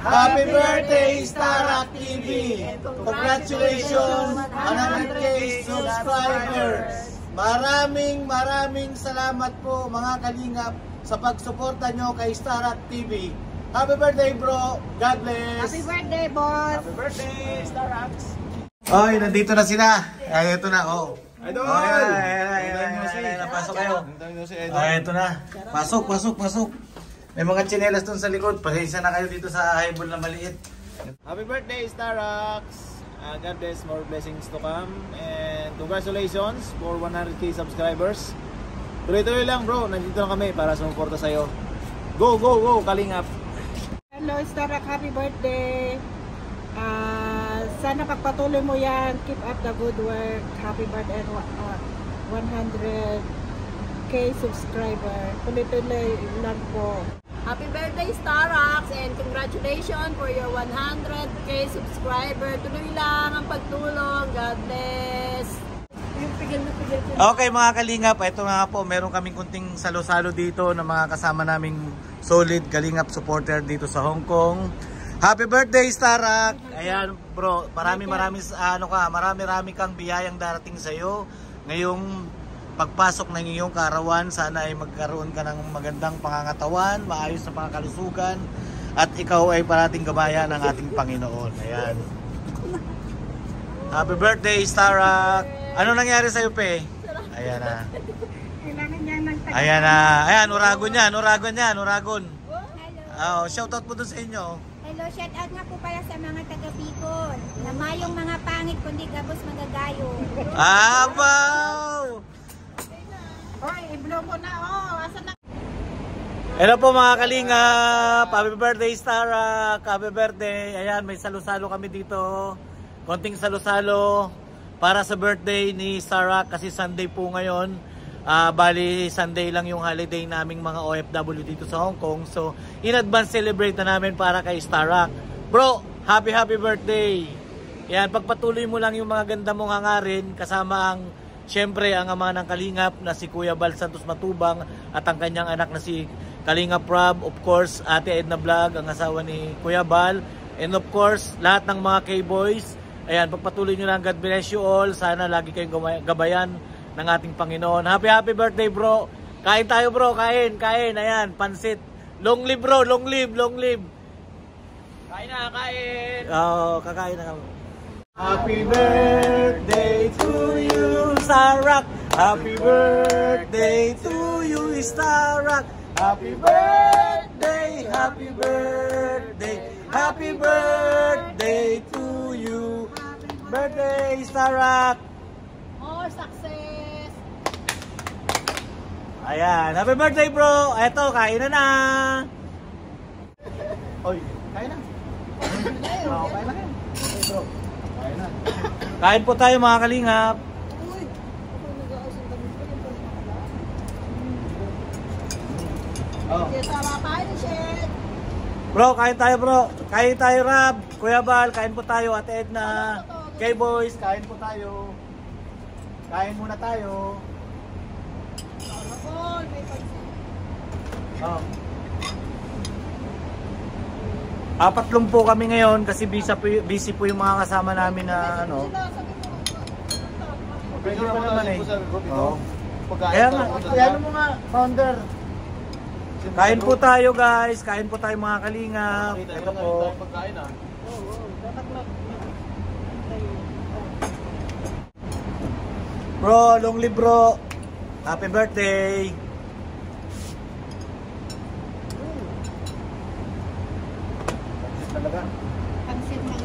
Happy birthday, Starak TV! Congratulations, 100K subscribers! Maraming salamat po mga kalingap sa pagsuporta nyo kay Starak TV. Happy birthday bro! God bless! Happy birthday boss! Happy birthday, Starax! Oy, nandito na sila. Ay, ito na. Oh. Idol! Pasok kayo. Ay, ito na. Pasok. May mga tsinelas dun sa likod. Pasensya na kayo dito sa highball na maliit. Happy birthday, Starax! God bless, more blessings to come. And congratulations for 100K subscribers. Tuloy-tuloy lang bro, nandito lang kami para sumuporta sa'yo. Go, Kalingap! Hello Starak, happy birthday! Sana pagpatuloy mo yan. Keep up the good work. Happy birthday 100K subscriber. Tuloy-tuloy lang po. Happy birthday Starax and congratulations for your 100K subscriber. Tuloy lang ang pagtulong. God bless. Okay mga kalingap, ito nga po, meron kaming kunting salo-salo dito na mga kasama naming solid kalingap supporter dito sa Hong Kong. Happy birthday Starak! Ayan bro, marami kang biyayang darating sa iyo ngayong pagpasok ng iyong kaarawan. Sana ay magkaroon ka ng magandang pangangatawan, maayos na pangkalusugan, at ikaw ay parating gabayan ng ating Panginoon. Ayan. Happy birthday Starak! Ano nangyari sa iyo pe? Ayan na. Ayan na. Ayan, uragon yan. Oh, shoutout po doon sa inyo. Hello, shout out nga po pala sa mga taga-Bicol. Na mayong mga pangit kundi gabos magagayo. Wow! Hoy, i-blow mo na. Asa na? Hello po mga kalingap. Happy birthday Starak. Happy birthday. Ayan, may salo-salo kami dito. Konting salo-salo para sa birthday ni Starak kasi Sunday po ngayon. Bali Sunday lang yung holiday naming mga OFW dito sa Hong Kong. So in advance celebrate na namin para kay Starak. Bro, happy birthday. Yan, pagpatuloy mo lang yung mga ganda mong hangarin kasama ang syempre ang ama ng Kalingap na si Kuya Bal Santos Matubang at ang kanyang anak na si Kalingap Rob, of course Ate Edna Vlog, ang asawa ni Kuya Bal, and of course lahat ng mga K-boys. Ayan, pagpatuloy nyo lang. God bless you all. Sana lagi kayong gabayan ng ating Panginoon. Happy birthday bro. Kain tayo bro, kain. Ayan, pansit. Long live bro, long live. Kain na, kain! Kakain na kami. Happy birthday to you, Starak. Happy birthday to you, Starak. Happy birthday to you. Birthday, Starak. More success! Ayan, happy birthday bro. Eto, kain na. Oy, kain na! Kain na kayo. Okay bro, kain na. Kain po tayo mga kalingap. Bro, kain tayo bro. Kain tayo Rab, Kuya Bal, kain po tayo. Ate Edna, K-boys, kain po tayo. Kain muna tayo. Apat lang po kami ngayon kasi busy po yung mga kasama namin na ano. Pwede pa naman eh. Kaya nga, ano mo nga, founder. Kain po tayo guys, kain po tayo mga kalingap. Ito po. Bro, long live bro. Happy birthday. Talaga. Pansit ng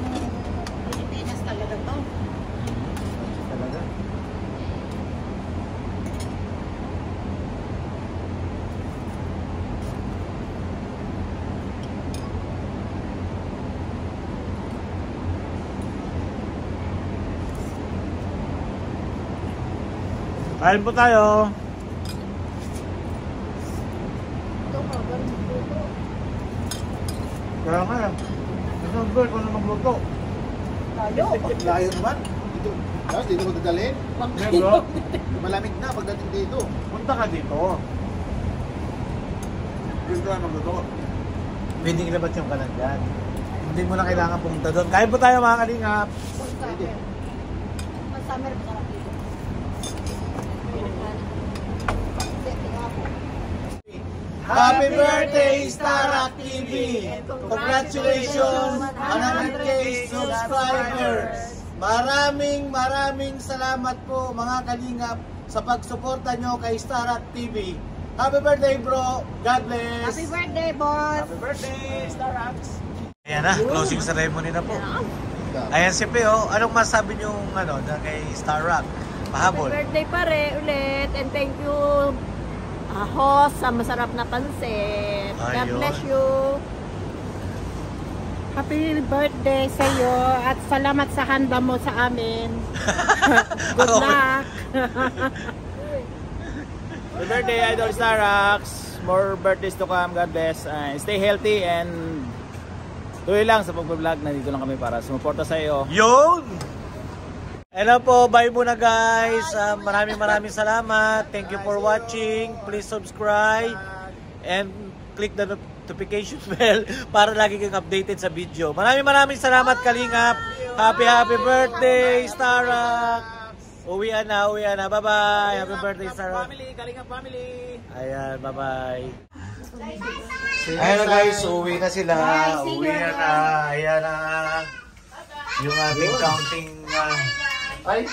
Pilipinas talaga to. Talaga. Kain po tayo. Kaya nga, isang girl kung ano magluto. Layo naman. Dito mo dadalhin. Bro, Malamig na pagdating dito. punta ka dito. Dito na magluto. Pwede ilabas yung kanan dyan. hindi mo na kailangan pumunta doon. Kain po tayo mga kalingap. Summer pa sarap dito. Happy birthday, Starak TV! Congratulations, 100K subscribers! Maraming salamat po mga kalingap sa pagsuporta nyo kay Starak TV. Happy birthday bro! God bless! Happy birthday, boss! Happy birthday, Starrocks! Ayan na, closing ceremony na po. Ayan si Peo, anong masabi nyo kay Starak? Pahabol. Happy birthday pare ulit and thank you host sa masarap na pansit. God Ayun. bless you. Happy birthday sa iyo at salamat sa handa mo sa amin. Good Ako. luck! Happy birthday, Idol Starrocks! More birthdays to come. God bless. Stay healthy and tuloy lang sa pag-vlog. Nandito lang kami para sumuporta sa iyo. Yun! Hello po, bye muna guys. Maraming salamat. Thank you for watching. Please subscribe and click the notification bell para lagi kang updated sa video. Maraming salamat kalingap. Happy birthday, Starak. Uwian na. Bye-bye. Happy birthday, Starak. Kalingap family! Ayan, bye-bye. Ayan na guys, uwi na sila. Uwi na. Ayan na. Yung ating counting. Ay,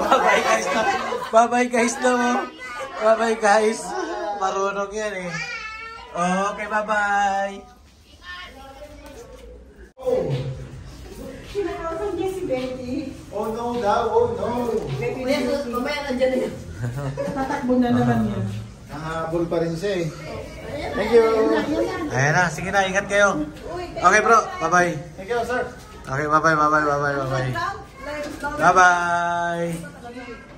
bye-bye guys na. Bye-bye guys na mo. Bye-bye guys. Marunong yan eh. Okay, bye-bye. Kinakausap niya si Betty. Oh no daw, oh no! Mamaya nandiyan na yun. Tatakbo na naman yan. Nahabol pa rin siya eh. Thank you! Ayan na, sige na, ingat kayo. Okay bro, bye-bye. Thank you, sir! Okay, bye-bye. Bye-bye.